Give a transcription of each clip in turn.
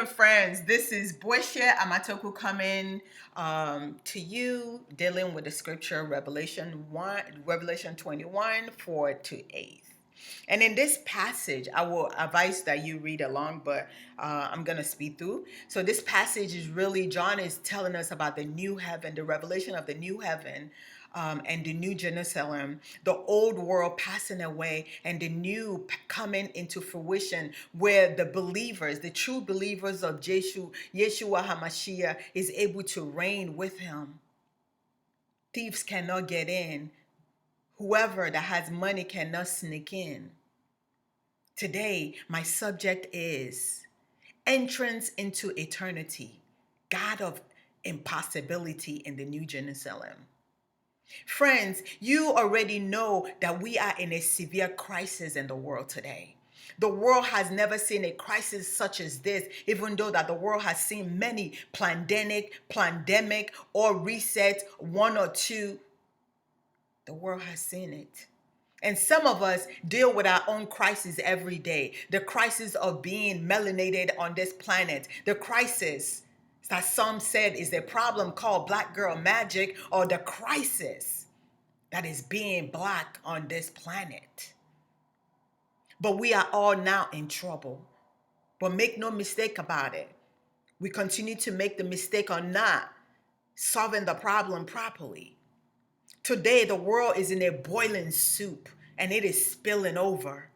Friends, this is Boisha Amatoku coming to you, dealing with the scripture Revelation 21, 4 to 8. And in this passage, I will advise that you read along, but I'm going to speed through. So this passage is really, John is telling us about the new heaven, the revelation of the new heaven, and the new Jerusalem, the old world passing away and the new coming into fruition, where the believers, the true believers of Yeshua HaMashiach, is able to reign with him. Thieves cannot get in. Whoever that has money cannot sneak in. Today, my subject is entrance into eternity, God of impossibility in the New Jerusalem. Friends, you already know that we are in a severe crisis in the world today. The world has never seen a crisis such as this, even though that the world has seen many pandemic or reset, one or two. The world has seen it. And some of us deal with our own crisis every day. The crisis of being melanated on this planet. The crisis that some said is a problem called black girl magic, or the crisis that is being black on this planet. But we are all now in trouble. But make no mistake about it. We continue to make the mistake of not solving the problem properly. Today, the world is in a boiling soup and it is spilling over.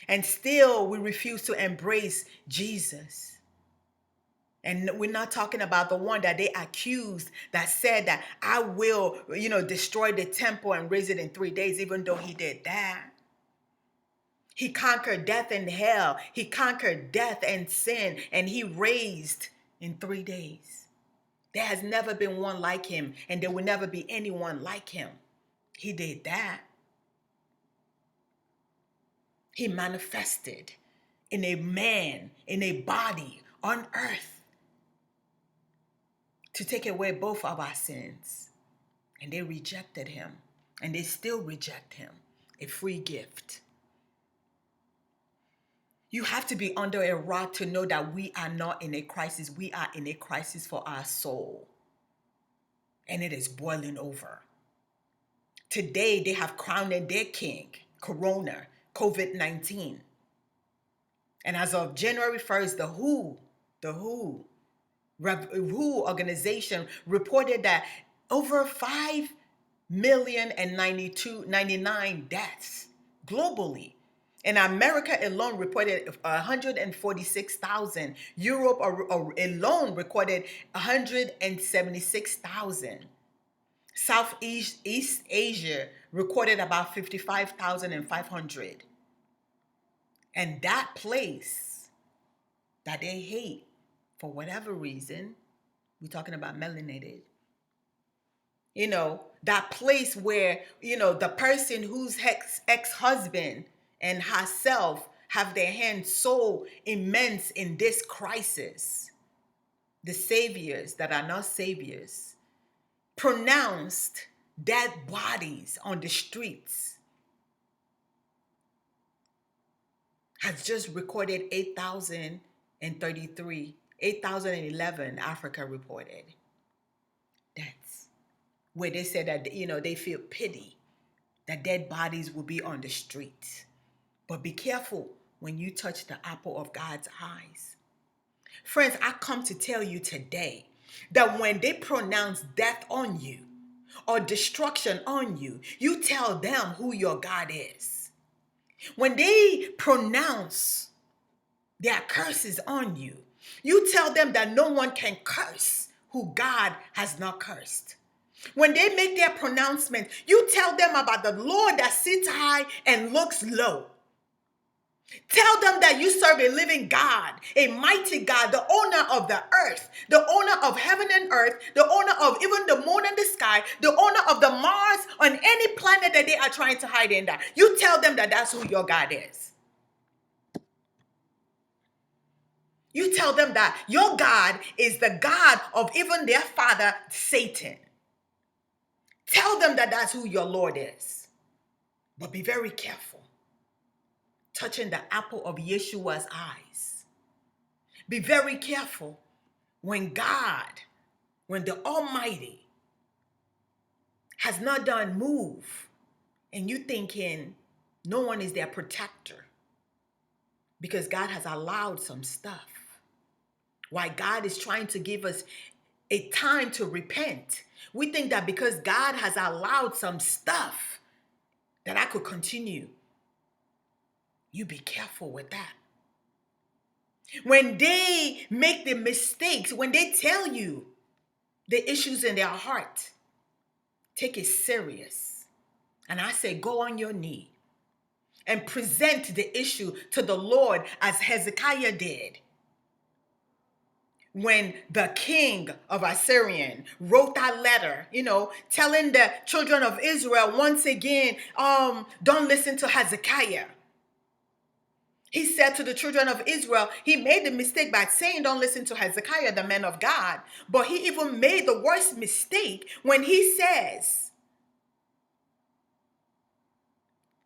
And still, we refuse to embrace Jesus. And we're not talking about the one that they accused that said that I will, destroy the temple and raise it in 3 days, even though he did that. He conquered death and hell. He conquered death and sin, and he raised in 3 days. There has never been one like him, and there will never be anyone like him. He did that. He manifested in a man, in a body on earth to take away both of our sins. And they rejected him, and they still reject him. A free gift. You have to be under a rock to know that we are not in a crisis. We are in a crisis for our soul. And it is boiling over. Today, they have crowned their king, Corona, COVID-19. And as of January 1st, the WHO organization reported that over 5,099 deaths globally. And America alone reported 146,000. Europe alone recorded 176,000. Southeast Asia recorded about 55,500. And that place that they hate for whatever reason, we're talking about melanated. That place where, the person whose ex-husband and herself have their hands so immense in this crisis. The saviors that are not saviors pronounced dead bodies on the streets. Has just recorded 8,011 Africa reported. That's where they said that, they feel pity that dead bodies will be on the streets. But be careful when you touch the apple of God's eyes. Friends, I come to tell you today that when they pronounce death on you or destruction on you, you tell them who your God is. When they pronounce their curses on you, you tell them that no one can curse who God has not cursed. When they make their pronouncement, you tell them about the Lord that sits high and looks low. Tell them that you serve a living God, a mighty God, the owner of the earth, the owner of heaven and earth, the owner of even the moon and the sky, the owner of the Mars on any planet that they are trying to hide in that. You tell them that that's who your God is. You tell them that your God is the God of even their father, Satan. Tell them that that's who your Lord is. But be very careful touching the apple of Yeshua's eyes. Be very careful when God, when the Almighty has not done move and you thinking no one is their protector because God has allowed some stuff. Why God is trying to give us a time to repent. We think that because God has allowed some stuff that I could continue. You be careful with that. When they make the mistakes, when they tell you the issues in their heart, take it serious. And I say, go on your knee and present the issue to the Lord as Hezekiah did. When the king of Assyrian wrote that letter, telling the children of Israel once again, don't listen to Hezekiah. He said to the children of Israel, he made the mistake by saying, don't listen to Hezekiah, the man of God. But he even made the worst mistake when he says,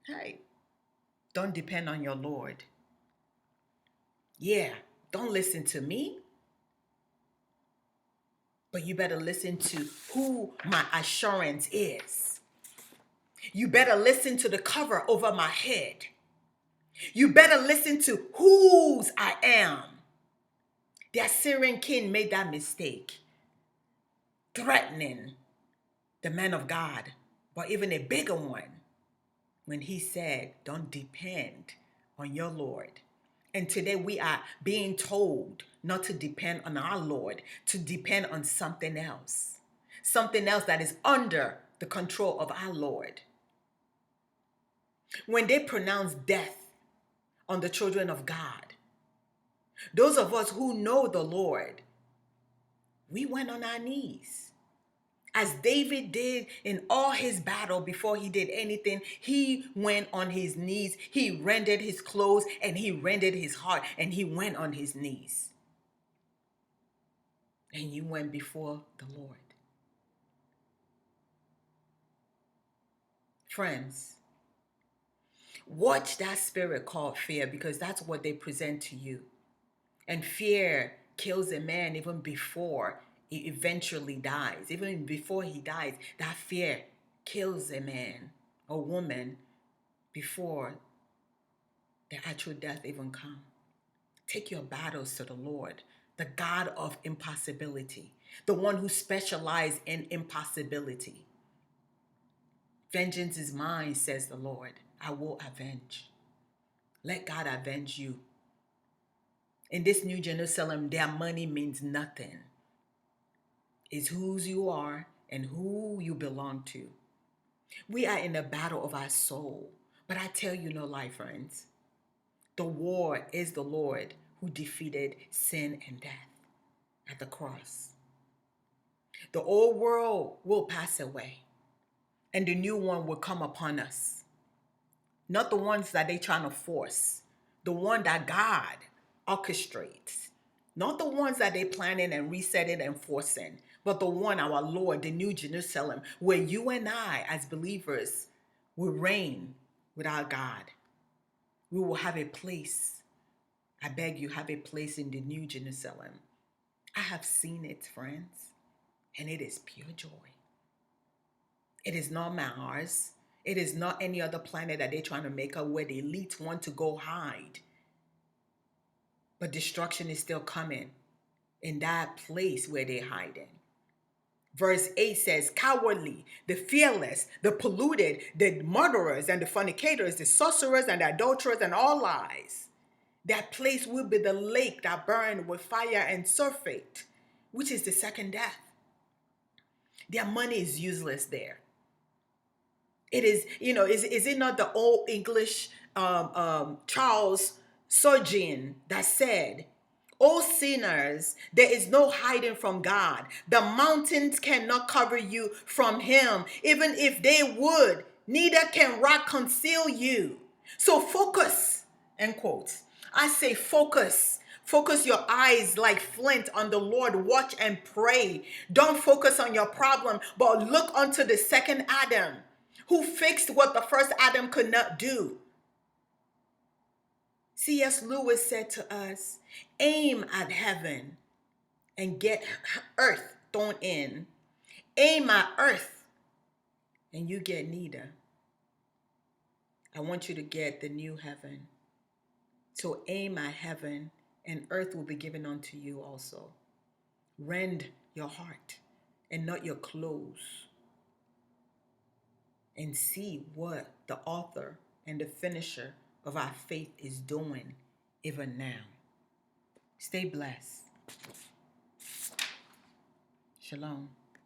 hey, don't depend on your Lord. Yeah, don't listen to me. But you better listen to who my assurance is. You better listen to the cover over my head. You better listen to whose I am. The Assyrian king made that mistake, threatening the man of God, but even a bigger one, when he said, don't depend on your Lord. And today we are being told not to depend on our Lord, to depend on something else that is under the control of our Lord. When they pronounce death on the children of God, those of us who know the Lord, we went on our knees. As David did in all his battle before he did anything, he went on his knees. He rendered his clothes and he rendered his heart and he went on his knees. And you went before the Lord. Friends, watch that spirit called fear, because that's what they present to you. And fear kills a man even before he eventually dies. Even before he dies, that fear kills a man or woman before the actual death even comes. Take your battles to the Lord, the God of impossibility, the one who specializes in impossibility. Vengeance is mine, says the Lord. I will avenge. Let God avenge you. In this New Jerusalem, their money means nothing. It's whose you are and who you belong to. We are in a battle of our soul. But I tell you no lie, friends. The war is the Lord who defeated sin and death at the cross. The old world will pass away and the new one will come upon us. Not the ones that they trying to force. The one that God orchestrates. Not the ones that they planning and resetting and forcing, but the one, our Lord, the New Jerusalem, where you and I as believers will reign with our God. We will have a place. I beg you, have a place in the New Jerusalem. I have seen it, friends, and it is pure joy. It is not Mars. It is not any other planet that they're trying to make up where the elites want to go hide. But destruction is still coming in that place where they're hiding. Verse 8 says, cowardly, the fearless, the polluted, the murderers and the fornicators, the sorcerers and the adulterers and all lies. That place will be the lake that burned with fire and sulfate, which is the second death. Their money is useless there. It is, is it not the old English Charles Spurgeon that said, "O sinners, there is no hiding from God. The mountains cannot cover you from him. Even if they would, neither can rock conceal you." So focus, end quote. I say focus. Focus your eyes like flint on the Lord. Watch and pray. Don't focus on your problem, but look unto the second Adam, who fixed what the first Adam could not do. C.S. Lewis said to us, aim at heaven and get earth thrown in. Aim at earth and you get neither. I want you to get the new heaven. So aim at heaven and earth will be given unto you also. Rend your heart and not your clothes. And see what the author and the finisher of our faith is doing even now. Stay blessed. Shalom.